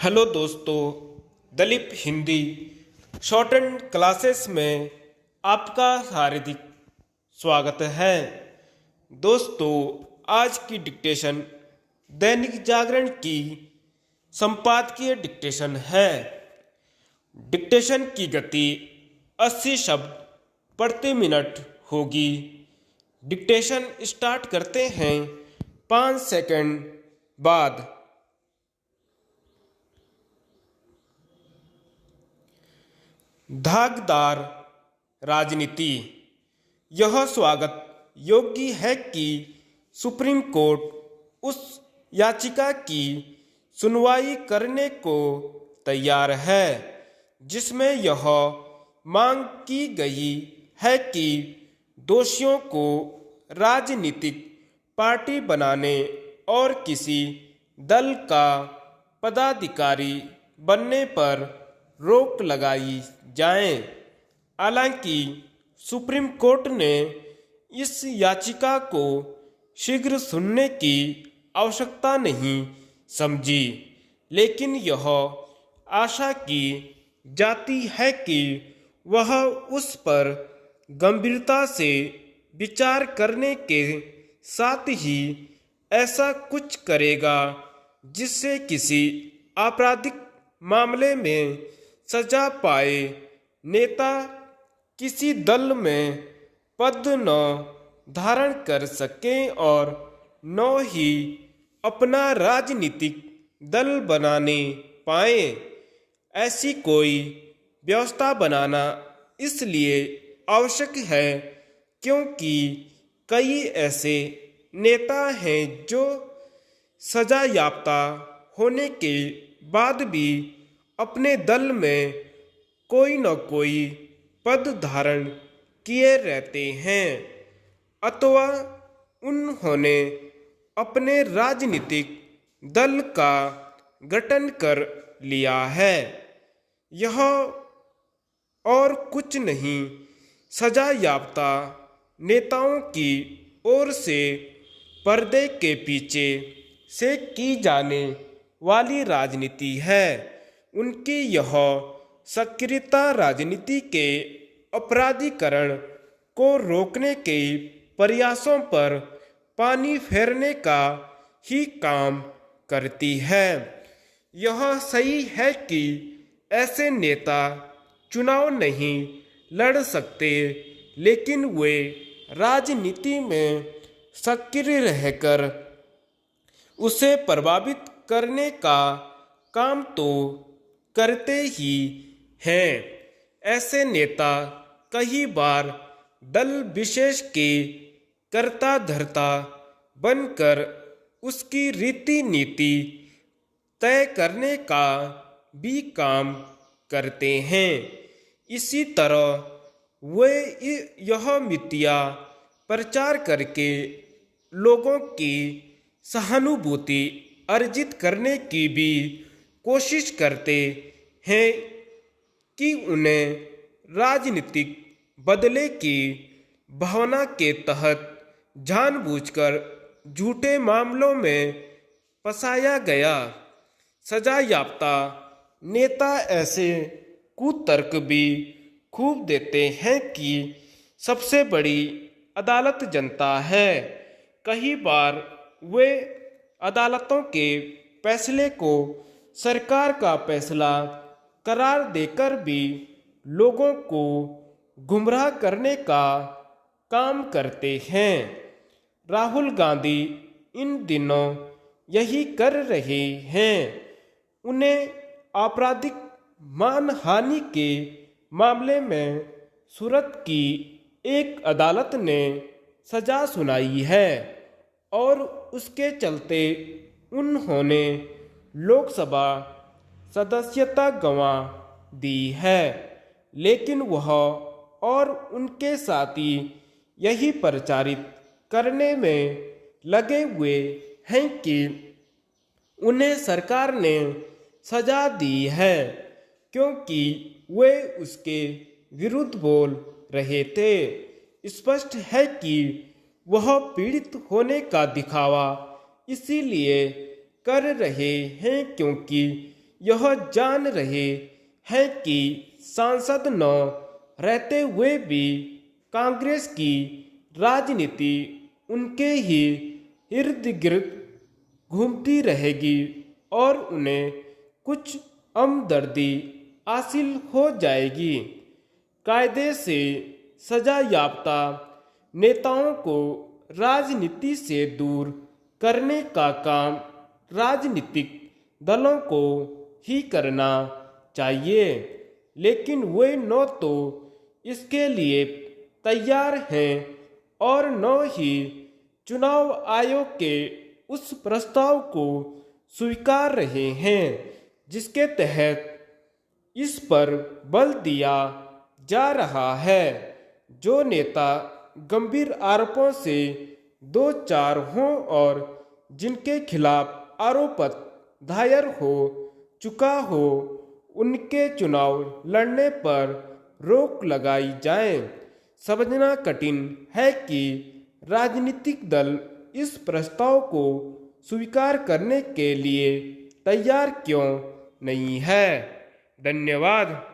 Hello दोस्तों, Dalip Hindi shorthand classes में आपका हार्दिक स्वागत है। दोस्तों, आज की डिक्टेशन दैनिक जागरण की संपादकीय डिक्टेशन है। डिक्टेशन की गति 80 शब्द प्रति मिनट होगी। डिक्टेशन स्टार्ट करते हैं 5 सेकंड बाद। धाकदार राजनीति। यह स्वागत योग्य है कि सुप्रीम कोर्ट उस याचिका की सुनवाई करने को तैयार है जिसमें यह मांग की गई है कि दोषियों को राजनीतिक पार्टी बनाने और किसी दल का पदाधिकारी बनने पर रोक लगाई जाए। हालांकि सुप्रीम कोर्ट ने इस याचिका को शीघ्र सुनने की आवश्यकता नहीं समझी, लेकिन यह आशा की जाती है कि वह उस पर गंभीरता से विचार करने के साथ ही ऐसा कुछ करेगा जिससे किसी आपराधिक मामले में सजा पाए नेता किसी दल में पद न धारण कर सके और न ही अपना राजनीतिक दल बनाने पाए। ऐसी कोई व्यवस्था बनाना इसलिए आवश्यक है क्योंकि कई ऐसे नेता हैं जो सजा याफ्ता होने के बाद भी अपने दल में कोई न कोई पद धारण किए रहते हैं अथवा उन्होंने अपने राजनीतिक दल का गठन कर लिया है। यह और कुछ नहीं, सजा याफ्ता नेताओं की ओर से पर्दे के पीछे से की जाने वाली राजनीति है। उनकी यह सक्रियता राजनीति के अपराधीकरण को रोकने के प्रयासों पर पानी फेरने का ही काम करती है। यह सही है कि ऐसे नेता चुनाव नहीं लड़ सकते, लेकिन वे राजनीति में सक्रिय रहकर उसे प्रभावित करने का काम तो करते ही हैं। ऐसे नेता कई बार दल विशेष के कर्ता धर्ता बनकर उसकी रीति नीति तय करने का भी काम करते हैं। इसी तरह वे यह मितियाँ प्रचार करके लोगों की सहानुभूति अर्जित करने की भी कोशिश करते हैं कि उन्हें राजनीतिक बदले की भावना के तहत जानबूझकर झूठे मामलों में फंसाया गया। सजा याफ्ता नेता ऐसे कुतर्क भी खूब देते हैं कि सबसे बड़ी अदालत जनता है। कई बार वे अदालतों के फैसले को सरकार का फैसला करार देकर भी लोगों को गुमराह करने का काम करते हैं। राहुल गांधी इन दिनों यही कर रहे हैं। उन्हें आपराधिक मानहानि के मामले में सूरत की एक अदालत ने सजा सुनाई है और उसके चलते उन्होंने लोकसभा सदस्यता गंवा दी है, लेकिन वह और उनके साथी यही प्रचारित करने में लगे हुए हैं कि उन्हें सरकार ने सजा दी है क्योंकि वे उसके विरुद्ध बोल रहे थे। स्पष्ट है कि वह पीड़ित होने का दिखावा इसीलिए कर रहे हैं क्योंकि यह जान रहे हैं कि सांसद न रहते हुए भी कांग्रेस की राजनीति उनके ही इर्द गिर्द घूमती रहेगी और उन्हें कुछ हमदर्दी हासिल हो जाएगी। कायदे से सजा याफ्ता नेताओं को राजनीति से दूर करने का काम राजनीतिक दलों को ही करना चाहिए, लेकिन वे न तो इसके लिए तैयार हैं और न ही चुनाव आयोग के उस प्रस्ताव को स्वीकार रहे हैं जिसके तहत इस पर बल दिया जा रहा है। जो नेता गंभीर आरोपों से दो चार हों और जिनके खिलाफ आरोप दायर हो चुका हो, उनके चुनाव लड़ने पर रोक लगाई जाए। समझना कठिन है कि राजनीतिक दल इस प्रस्ताव को स्वीकार करने के लिए तैयार क्यों नहीं है। धन्यवाद।